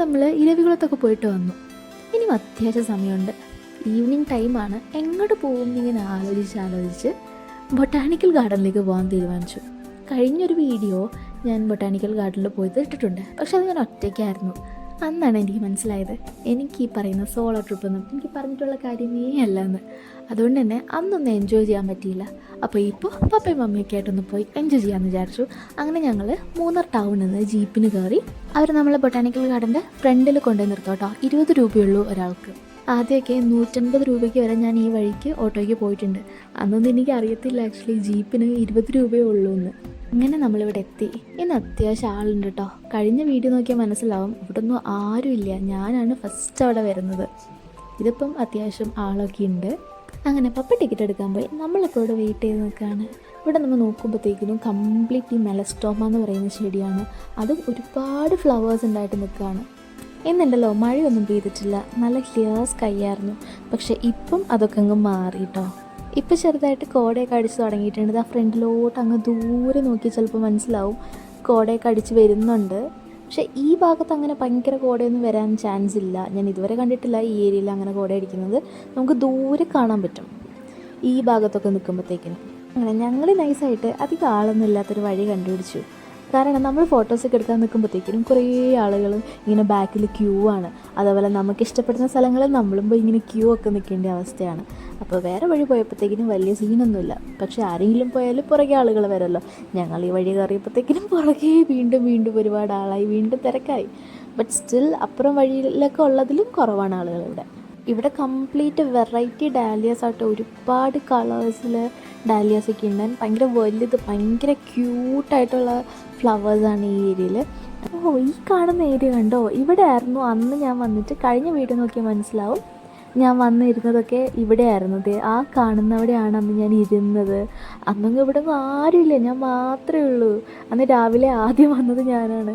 നമ്മൾ ഇരവികുളത്തൊക്കെ പോയിട്ട് വന്നു. ഇനി അത്യാവശ്യം സമയമുണ്ട്, ഈവനിങ് ടൈമാണ്. എങ്ങോട്ട് പോകും എന്നിങ്ങനെ ആലോചിച്ച് ബൊട്ടാണിക്കൽ ഗാർഡനിലേക്ക് പോകാൻ തീരുമാനിച്ചു. കഴിഞ്ഞൊരു വീഡിയോ ഞാൻ ബൊട്ടാണിക്കൽ ഗാർഡനിൽ പോയത് ഇട്ടിട്ടുണ്ട്, പക്ഷെ അത് ഞാൻ ഒറ്റയ്ക്കായിരുന്നു. അന്നാണ് എനിക്ക് മനസ്സിലായത് എനിക്ക് ഈ പറയുന്ന സോളോ ട്രിപ്പൊന്നും എനിക്ക് പറഞ്ഞിട്ടുള്ള കാര്യമേ അല്ല എന്ന്. അതുകൊണ്ട് തന്നെ അന്നൊന്നും എൻജോയ് ചെയ്യാൻ പറ്റിയില്ല. അപ്പോൾ ഇപ്പോൾ പപ്പയും മമ്മിയൊക്കെ ആയിട്ടൊന്ന് പോയി എൻജോയ് ചെയ്യാമെന്ന് വിചാരിച്ചു. അങ്ങനെ ഞങ്ങൾ മൂന്നാർ ടൗണിൽ നിന്ന് ജീപ്പിന് കയറി. അവർ നമ്മളെ ബൊട്ടാണിക്കൽ ഗാർഡൻ്റെ ഫ്രണ്ടിൽ കൊണ്ടുപോയി നിർത്തും കേട്ടോ. 20 രൂപയുള്ളൂ ഒരാൾക്ക്. ആദ്യമൊക്കെ 150 രൂപയ്ക്ക് വരെ ഞാൻ ഈ വഴിക്ക് ഓട്ടോയ്ക്ക് പോയിട്ടുണ്ട്. അന്നൊന്നും എനിക്ക് അറിയത്തില്ല ആക്ച്വലി ജീപ്പിന് 20 രൂപയേ ഉള്ളൂ എന്ന്. അങ്ങനെ നമ്മളിവിടെ എത്തി. ഇന്ന് അത്യാവശ്യം ആളുണ്ട് കേട്ടോ. കഴിഞ്ഞ വീഡിയോ നോക്കിയാൽ മനസ്സിലാവും ഇവിടെ ഒന്നും ആരുമില്ല, ഞാനാണ് ഫസ്റ്റ് അവിടെ വരുന്നത്. ഇതിപ്പം അത്യാവശ്യം ആളൊക്കെ ഉണ്ട്. അങ്ങനെ പപ്പ ടിക്കറ്റ് എടുക്കാൻ പോയി. നമ്മളിപ്പോൾ ഇവിടെ വെയിറ്റ് ചെയ്ത് നിൽക്കുകയാണ്. ഇവിടെ നമ്മൾ നോക്കുമ്പോഴത്തേക്കിനും കംപ്ലീറ്റ് ഈ മെലസ്റ്റോമ എന്ന് പറയുന്ന ചെടിയാണ്. അതും ഒരുപാട് ഫ്ലവേഴ്സ് ഉണ്ടായിട്ട് നിൽക്കുകയാണ്. എന്നുണ്ടല്ലോ മഴയൊന്നും പെയ്തിട്ടില്ല, നല്ല ക്ലിയർ സ്കൈ ആയിരുന്നു. പക്ഷേ ഇപ്പം അതൊക്കെ അങ്ങ് മാറി കേട്ടോ. ഇപ്പം ചെറുതായിട്ട് കോടയൊക്കെ അടിച്ച് തുടങ്ങിയിട്ടുണ്ട്. ആ ഫ്രണ്ടിലോട്ട് അങ്ങ് ദൂരെ നോക്കി ചിലപ്പോൾ മനസ്സിലാവും കോടയൊക്കെ അടിച്ച് വരുന്നുണ്ട്. പക്ഷേ ഈ ഭാഗത്ത് അങ്ങനെ ഭയങ്കര കോടയൊന്നും വരാൻ ചാൻസ് ഇല്ല. ഞാൻ ഇതുവരെ കണ്ടിട്ടില്ല ഈ ഏരിയയിൽ അങ്ങനെ കോട അടിക്കുന്നത്. നമുക്ക് ദൂരെ കാണാൻ പറ്റും ഈ ഭാഗത്തൊക്കെ നിൽക്കുമ്പോഴത്തേക്കിനും. അങ്ങനെ ഞങ്ങൾ നൈസായിട്ട് അധികം ആളൊന്നും ഇല്ലാത്തൊരു വഴി കണ്ടുപിടിച്ചു. കാരണം നമ്മൾ ഫോട്ടോസൊക്കെ എടുക്കാൻ നിൽക്കുമ്പോഴത്തേക്കിനും കുറേ ആളുകൾ ഇങ്ങനെ ബാക്കിൽ ക്യൂ ആണ്. അതേപോലെ നമുക്ക് ഇഷ്ടപ്പെടുന്ന സ്ഥലങ്ങളിൽ നമ്മളും പോയി ഇങ്ങനെ ക്യൂ ഒക്കെ നിൽക്കേണ്ട അവസ്ഥയാണ്. അപ്പോൾ വേറെ വഴി പോയപ്പോഴത്തേക്കിനും വലിയ സീനൊന്നുമില്ല. പക്ഷേ ആരെങ്കിലും പോയാലും പുറകെ ആളുകൾ വരുമല്ലോ. ഞങ്ങൾ ഈ വഴി കയറിയപ്പോഴത്തേക്കിനും പുറകെ വീണ്ടും ഒരുപാട് ആളായി, വീണ്ടും തിരക്കായി. ബട്ട് സ്റ്റിൽ അപ്പുറം വഴിയിലൊക്കെ ഉള്ളതിലും കുറവാണ് ആളുകൾ ഇവിടെ. ഇവിടെ കംപ്ലീറ്റ് വെറൈറ്റി ഡാലിയാസ് ആയിട്ട് ഒരുപാട് കളേഴ്സിൽ ഡാലിയാസൊക്കെ ഉണ്ട്. ഭയങ്കര വലുത്, ഭയങ്കര ക്യൂട്ടായിട്ടുള്ള ഫ്ലവേഴ്സാണ് ഈ ഏരിയയിൽ. ഈ കാണുന്ന ഏരിയ കണ്ടോ, ഇവിടെ ആയിരുന്നു അന്ന് ഞാൻ വന്നിട്ട്. കഴിഞ്ഞ വീഡിയോ നോക്കിയാൽ മനസ്സിലാവും ഞാൻ വന്നിരുന്നതൊക്കെ ഇവിടെ ആയിരുന്നത്. ആ കാണുന്നവിടെയാണ് അന്ന് ഞാൻ ഇരുന്നത്. അന്നൊന്നും ഇവിടെ ഒന്നും ആരുമില്ല, ഞാൻ മാത്രമേ ഉള്ളൂ. അന്ന് രാവിലെ ആദ്യം വന്നത് ഞാനാണ്.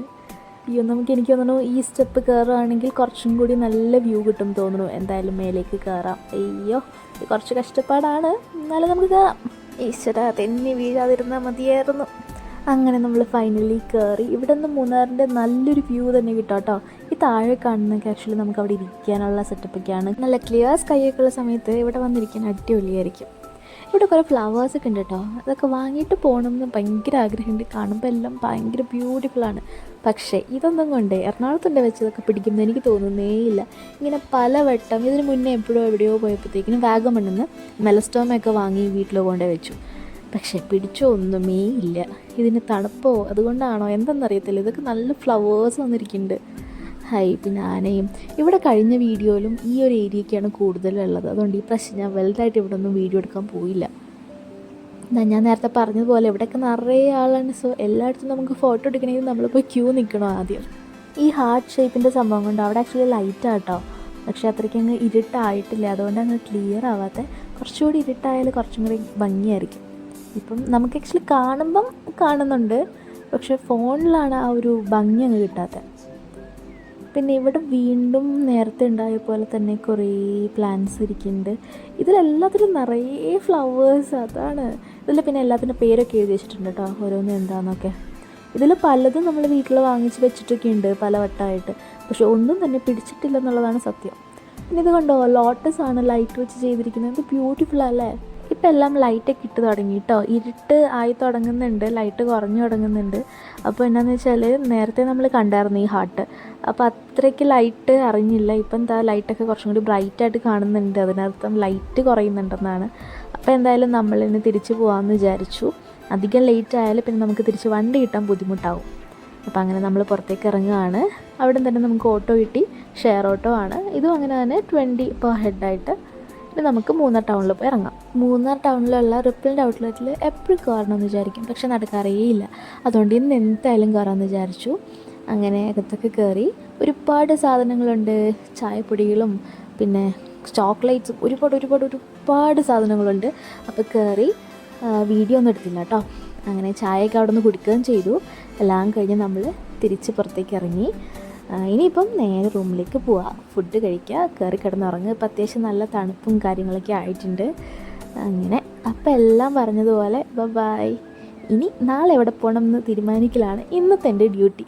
എനിക്ക് തോന്നുന്നു ഈ സ്റ്റെപ്പ് കയറുകയാണെങ്കിൽ കുറച്ചും കൂടി നല്ല വ്യൂ കിട്ടും തോന്നുന്നു. എന്തായാലും മേലേക്ക് കയറാം. അയ്യോ കുറച്ച് കഷ്ടപ്പാടാണ്, എന്നാലും നമുക്ക് കയറാം. ഈശ്വര തെന്നി വീഴാതിരുന്നാൽ മതിയായിരുന്നു. അങ്ങനെ നമ്മൾ ഫൈനലി കയറി. ഇവിടെ നിന്ന് മൂന്നാറിൻ്റെ നല്ലൊരു വ്യൂ തന്നെ കിട്ടും കേട്ടോ. ഈ താഴെ കാണുന്നതൊക്കെ ആക്ച്വലി നമുക്ക് അവിടെ ഇരിക്കാനുള്ള സെറ്റപ്പൊക്കെയാണ്. നല്ല ക്ലിയർ സ്കൈ ഒക്കെ ഉള്ള സമയത്ത് ഇവിടെ വന്നിരിക്കാൻ അടിപൊളിയായിരിക്കും. ഇവിടെ കുറേ ഫ്ലവേഴ്സൊക്കെ ഉണ്ട് കേട്ടോ. അതൊക്കെ വാങ്ങിയിട്ട് പോകണമെന്ന് ഭയങ്കര ആഗ്രഹമുണ്ട്. കാണുമ്പോൾ എല്ലാം ഭയങ്കര ബ്യൂട്ടിഫുള്ളാണ്. പക്ഷേ ഇതൊന്നും കൊണ്ട് എറണാകുളത്തുണ്ട് വെച്ചതൊക്കെ പിടിക്കുമെന്ന് എനിക്ക് തോന്നുന്നേയില്ല. ഇങ്ങനെ പലവട്ടം ഇതിന് മുന്നേ എവിടെയോ പോയപ്പോഴത്തേക്കിനും വാഗമണ്ണിൽ നിന്ന് മെലസ്റ്റോമയൊക്കെ വാങ്ങി വീട്ടിൽ കൊണ്ടുപോയി വെച്ചു. പക്ഷേ പിടിച്ചോ ഒന്നുമേ ഇല്ല. ഇതിന് തണുപ്പോ അതുകൊണ്ടാണോ എന്തെന്നറിയത്തില്ല. ഇതൊക്കെ നല്ല ഫ്ലവേഴ്സ് വന്നിരിക്കുന്നുണ്ട്. പിന്നെ ആനയും. ഇവിടെ കഴിഞ്ഞ വീഡിയോയിലും ഈ ഒരു ഏരിയയൊക്കെയാണ് കൂടുതലുള്ളത്. അതുകൊണ്ട് ഈ പ്രശ്നം ഞാൻ വലുതായിട്ട് ഇവിടെ ഒന്നും വീഡിയോ എടുക്കാൻ പോയില്ല. ഞാൻ നേരത്തെ പറഞ്ഞതുപോലെ ഇവിടെയൊക്കെ നിറയെ ആളാണ്. സോ എല്ലായിടത്തും നമുക്ക് ഫോട്ടോ എടുക്കണമെങ്കിൽ നമ്മൾ പോയി ക്യൂ നിൽക്കണം ആദ്യം. ഈ ഹാർട്ട് ഷേപ്പിൻ്റെ സംഭവം കൊണ്ട് അവിടെ ആക്ച്വലി ലൈറ്റാട്ടോ. പക്ഷേ അത്രയ്ക്ക് അങ്ങ് ഇരുട്ടായിട്ടില്ല, അതുകൊണ്ട് അങ്ങ് ക്ലിയർ ആവാത്ത. കുറച്ചുകൂടി ഇരുട്ടായാൽ കുറച്ചും കൂടി ഭംഗിയായിരിക്കും. ഇപ്പം നമുക്ക് ആക്ച്വലി കാണുന്നുണ്ട്, പക്ഷേ ഫോണിലാണ് ആ ഒരു ഭംഗി അങ്ങ് കിട്ടാത്തത്. പിന്നെ ഇവിടെ വീണ്ടും നേരത്തെ ഉണ്ടായ പോലെ തന്നെ കുറേ പ്ലാന്റ്സ് ഇരിക്കുന്നുണ്ട്. ഇതിലെല്ലാത്തിലും നിറയെ ഫ്ലവേഴ്സ്. അതാണ് ഇതിൽ. പിന്നെ എല്ലാത്തിൻ്റെ പേരൊക്കെ എഴുതി വെച്ചിട്ടുണ്ട് കേട്ടോ, ഓരോന്നും എന്താണെന്നൊക്കെ. ഇതിൽ പലതും നമ്മൾ വീട്ടിൽ വാങ്ങിച്ച് വെച്ചിട്ടൊക്കെ ഉണ്ട് പല വട്ടമായിട്ട്. പക്ഷെ ഒന്നും തന്നെ പിടിച്ചിട്ടില്ലെന്നുള്ളതാണ് സത്യം. പിന്നെ ഇത് കണ്ടോ, ലോട്ടസ് ആണ് ലൈറ്റ് വെച്ച് ചെയ്തിരിക്കുന്നത്. ഇത് ബ്യൂട്ടിഫുൾ അല്ലേ. ഇപ്പം എല്ലാം ലൈറ്റൊക്കെ ഇട്ട് തുടങ്ങി കേട്ടോ. ഇരുട്ട് ആയി തുടങ്ങുന്നുണ്ട്, ലൈറ്റ് കുറഞ്ഞു തുടങ്ങുന്നുണ്ട്. അപ്പോൾ എന്താണെന്ന് വെച്ചാൽ നേരത്തെ നമ്മൾ കണ്ടായിരുന്നു ഈ ഹാർട്ട്. അപ്പോൾ അത്രയ്ക്ക് ലൈറ്റ് അറിഞ്ഞില്ല. ഇപ്പം എന്താ ലൈറ്റൊക്കെ കുറച്ചും കൂടി ബ്രൈറ്റായിട്ട് കാണുന്നുണ്ട്. അതിനർത്ഥം ലൈറ്റ് കുറയുന്നുണ്ടെന്നാണ്. അപ്പോൾ എന്തായാലും നമ്മൾ ഇന്ന് തിരിച്ച് പോകാമെന്ന് വിചാരിച്ചു. അധികം ലേറ്റ് ആയാലും പിന്നെ നമുക്ക് തിരിച്ച് വണ്ടി കിട്ടാൻ ബുദ്ധിമുട്ടാവും. അപ്പോൾ അങ്ങനെ നമ്മൾ പുറത്തേക്ക് ഇറങ്ങുകയാണ്. അവിടെ തന്നെ നമുക്ക് ഓട്ടോ കിട്ടി. ഷെയർ ഓട്ടോ ആണ്. ഇതും അങ്ങനെ തന്നെ 20 പെർ ഹെഡായിട്ട്. പിന്നെ നമുക്ക് മൂന്നാർ ടൗണിൽ പോയി ഇറങ്ങാം. മൂന്നാർ ടൗണിലുള്ള റിപ്പിളിൻ്റെ ഔട്ട്ലെറ്റിൽ എപ്പോഴും കയറണമെന്ന് വിചാരിക്കും, പക്ഷെ നടക്കാറേയില്ല. അതുകൊണ്ട് ഇന്ന് എന്തായാലും കയറാമെന്ന് വിചാരിച്ചു. അങ്ങനെ അകത്തൊക്കെ കയറി. ഒരുപാട് സാധനങ്ങളുണ്ട്, ചായപ്പൊടികളും പിന്നെ ചോക്ലേറ്റ്സും ഒരുപാട് സാധനങ്ങളുണ്ട്. അപ്പോൾ കയറി. വീഡിയോ ഒന്നും എടുത്തില്ല കേട്ടോ. അങ്ങനെ ചായയൊക്കെ അവിടെ നിന്ന് കുടിക്കുകയും ചെയ്തു. എല്ലാം കഴിഞ്ഞ് നമ്മൾ തിരിച്ച് പുറത്തേക്ക് ഇറങ്ങി. ഇനിയിപ്പം നേരെ റൂമിലേക്ക് പോവാം, ഫുഡ് കഴിക്കുക, കയറി കിടന്നുറങ്ങുക. ഇപ്പം അത്യാവശ്യം നല്ല തണുപ്പും കാര്യങ്ങളൊക്കെ ആയിട്ടുണ്ട്. അങ്ങനെ അപ്പം എല്ലാം പറഞ്ഞതുപോലെ ബൈ. ഇനി നാളെ എവിടെ പോകണം എന്ന് തീരുമാനിക്കലാണ് ഇന്നത്തെ എൻ്റെ ഡ്യൂട്ടി.